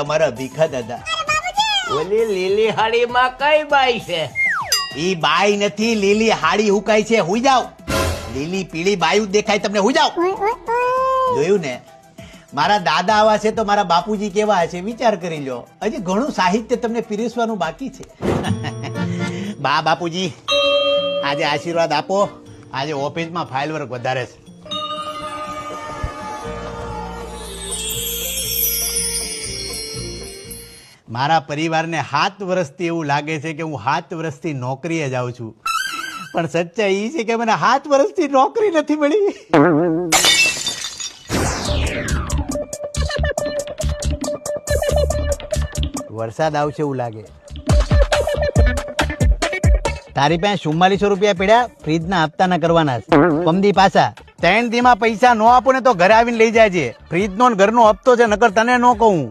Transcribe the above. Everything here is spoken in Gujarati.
તમારા ભીખા દાદા. ઓલી લીલી હાડી માં કઈ બાઈ છે? ઈ બાઈ નથી, લીલી હાડી હુકાય છે. હુઈ જાવ. લીલી પીળી બાયું દેખાય તમને. હુઈ જાવ. જોયું ને, મારા દાદા આવા છે તો મારા બાપુજી કેવા છે વિચાર કરી લો. હજી ઘણું સાહિત્ય તમને પીરસવાનું બાકી છે. બા બાપુજી આજે આશીર્વાદ આપો. આજે ઓફિસમાં ફાઇલ વર્ક વધારે છે. મારા પરિવારને 7 વર્ષથી એવું લાગે છે કે હું 7 વર્ષથી નોકરીએ જાઉં છું, પણ સચ્ચાઈ એ છે કે મને 7 વર્ષથી નોકરી નથી મળી. વરસાદ આવશે એવું લાગે. તારી પાસે 4400 રૂપિયા પડ્યા, ફ્રીજના હપ્તાના કરવાના છે. પમદી પાછા 3 દીમાં પૈસા ન આપો ને તો ઘરે આવીને લઈ જાય છે. ફ્રીજ નો ઘરનો હપ્તો છે, નકર તને ન કહું.